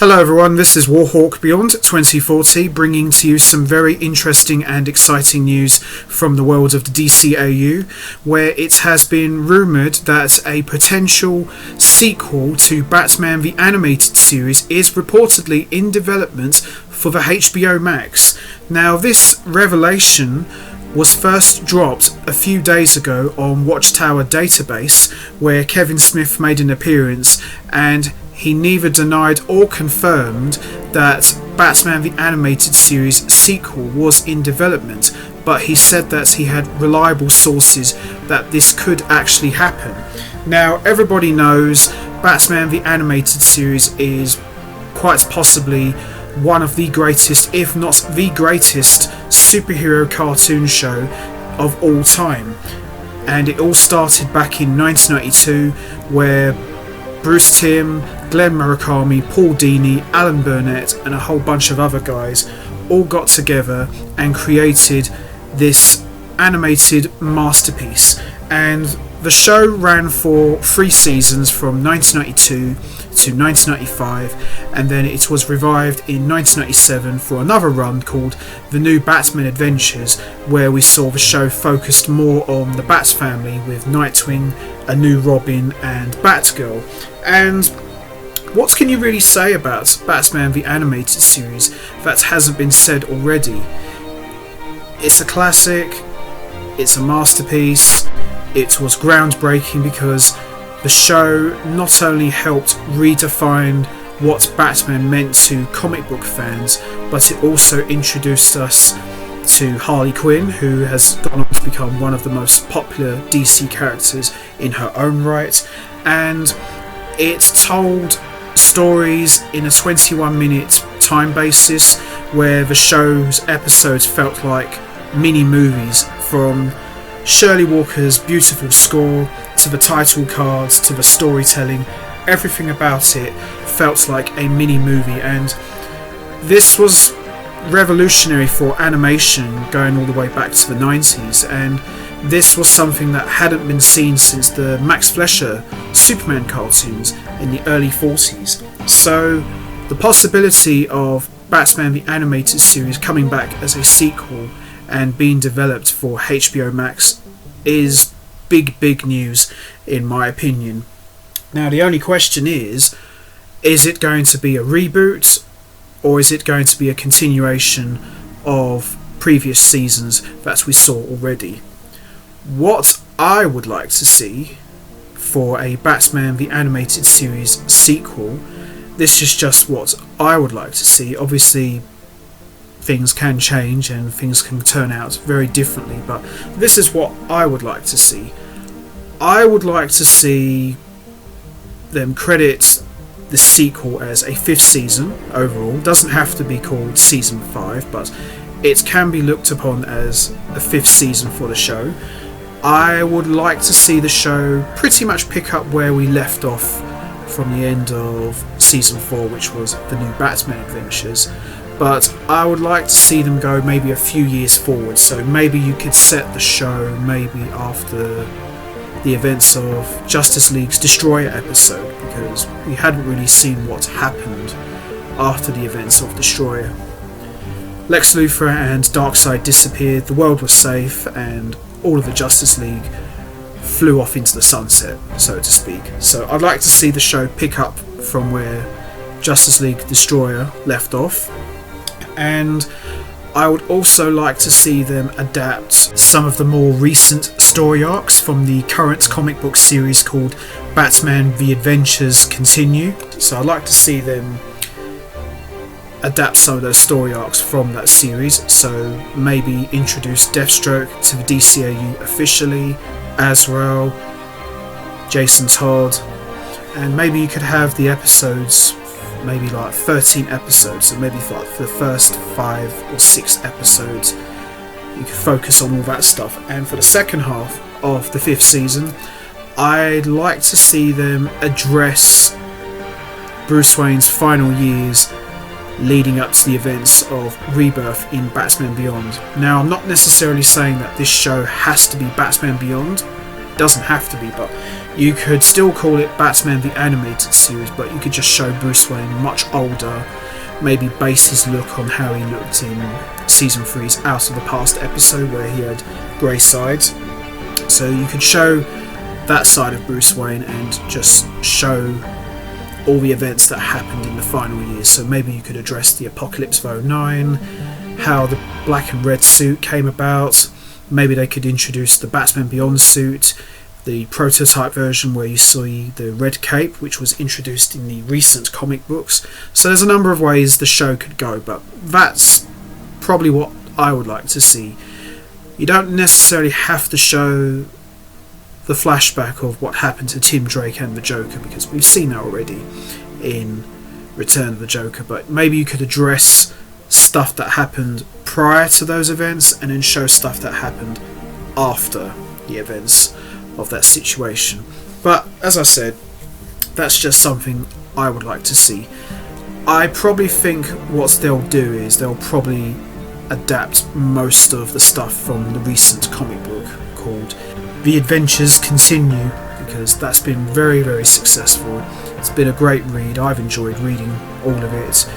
Hello everyone, this is Warhawk Beyond 2040, bringing to you some very interesting and exciting news from the world of the DCAU, where it has been rumoured that a potential sequel to Batman the Animated Series is reportedly in development for the HBO MAX. Now, this revelation was first dropped a few days ago on Watchtower Database, where Kevin Smith made an appearance, and he neither denied or confirmed that Batman the Animated Series sequel was in development, but he said that he had reliable sources that this could actually happen. Now, everybody knows Batman the Animated Series is quite possibly one of the greatest, if not the greatest, superhero cartoon show of all time. And it all started back in 1992, where Bruce Timm, Glenn Murakami, Paul Dini, Alan Burnett and a whole bunch of other guys all got together and created this animated masterpiece. And the show ran for 3 seasons from 1992 to 1995, and then it was revived in 1997 for another run called The New Batman Adventures, where we saw the show focused more on the Bat family with Nightwing, a new Robin and Batgirl. And what can you really say about Batman the Animated Series that hasn't been said already? It's a classic, it's a masterpiece, it was groundbreaking because the show not only helped redefine what Batman meant to comic book fans, but it also introduced us to Harley Quinn, who has gone on to become one of the most popular DC characters in her own right, and it told stories in a 21-minute time basis, where the show's episodes felt like mini movies, from Shirley Walker's beautiful score to the title cards to the storytelling. Everything about it felt like a mini movie, and this was revolutionary for animation going all the way back to the 90s, and this was something that hadn't been seen since the Max Fleischer Superman cartoons in the early 40s. So the possibility of Batman the Animated Series coming back as a sequel and being developed for HBO Max is big news, in my opinion. Now, the only question is it going to be a reboot, or is it going to be a continuation of previous seasons that we saw already? What I would like to see for a Batman the Animated Series sequel, this is just what I would like to see. Obviously, things can change and things can turn out very differently, but this is what I would like to see. I would like to see them credit the sequel as a 5th season overall. It doesn't have to be called season 5, but it can be looked upon as a 5th season for the show. I would like to see the show pretty much pick up where we left off from the end of season 4, which was The New Batman Adventures. But I would like to see them go maybe a few years forward. So maybe you could set the show maybe after the events of Justice League's Destroyer episode, because we hadn't really seen what happened after the events of Destroyer. Lex Luthor and Darkseid disappeared, the world was safe, and all of the Justice League flew off into the sunset, so to speak. So I'd like to see the show pick up from where Justice League Destroyer left off, and I would also like to see them adapt some of the more recent story arcs from the current comic book series called Batman The Adventures Continue. So I'd like to see them adapt some of those story arcs from that series, so maybe introduce Deathstroke to the DCAU officially, Azrael, Jason Todd, and maybe you could have the episodes maybe like 13 episodes, so maybe for like the first 5 or 6 episodes you could focus on all that stuff, and for the second half of the 5th season I'd like to see them address Bruce Wayne's final years leading up to the events of Rebirth in Batman Beyond. Now, I'm not necessarily saying that this show has to be Batman Beyond, doesn't have to be, but you could still call it Batman the Animated Series, but you could just show Bruce Wayne much older, maybe base his look on how he looked in Season 3's Out of the Past episode where he had grey sides. So you could show that side of Bruce Wayne and just show all the events that happened in the final years. So maybe you could address the Apocalypse of '09, how the black and red suit came about. Maybe they could introduce the Batman Beyond suit, the prototype version where you see the red cape, which was introduced in the recent comic books. So there's a number of ways the show could go, but that's probably what I would like to see. You don't necessarily have to show the flashback of what happened to Tim Drake and the Joker, because we've seen that already in Return of the Joker, but maybe you could address stuff that happened prior to those events and then show stuff that happened after the events of that situation. But as I said, that's just something I would like to see. I probably think what they'll do is they'll probably adapt most of the stuff from the recent comic book called The Adventures Continue, because that's been very, very successful. It's been a great read. I've enjoyed reading all of it,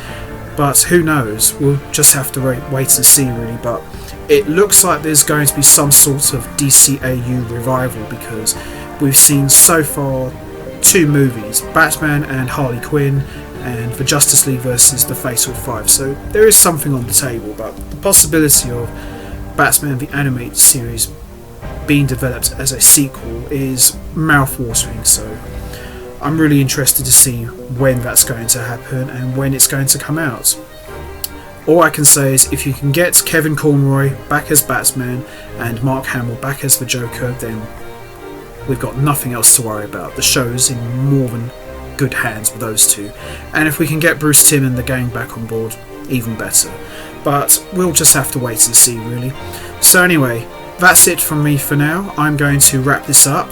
but who knows, we'll just have to wait and see really. But it looks like there's going to be some sort of DCAU revival, because we've seen so far 2 movies, Batman and Harley Quinn, and the Justice League versus the Fatal Five, so there is something on the table. But the possibility of Batman the Animated Series being developed as a sequel is mouth-watering, so I'm really interested to see when that's going to happen and when it's going to come out. All I can say is if you can get Kevin Conroy back as Batman and Mark Hamill back as the Joker, then we've got nothing else to worry about. The show's in more than good hands with those two, and if we can get Bruce Timm and the gang back on board, even better. But we'll just have to wait and see really. So anyway, that's it from me for now. I'm going to wrap this up.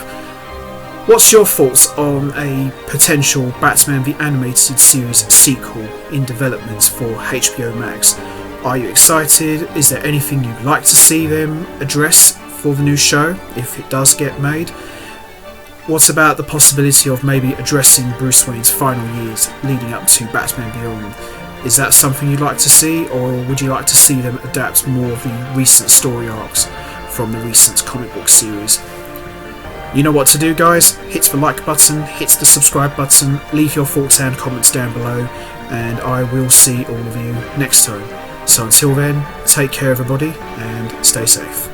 What's your thoughts on a potential Batman the Animated Series sequel in development for HBO Max? Are you excited? Is there anything you'd like to see them address for the new show if it does get made? What about the possibility of maybe addressing Bruce Wayne's final years leading up to Batman Beyond? Is that something you'd like to see, or would you like to see them adapt more of the recent story arcs from the recent comic book series? You know what to do, guys. Hit the like button, hit the subscribe button, leave your thoughts and comments down below, and I will see all of you next time. So until then, take care everybody and stay safe.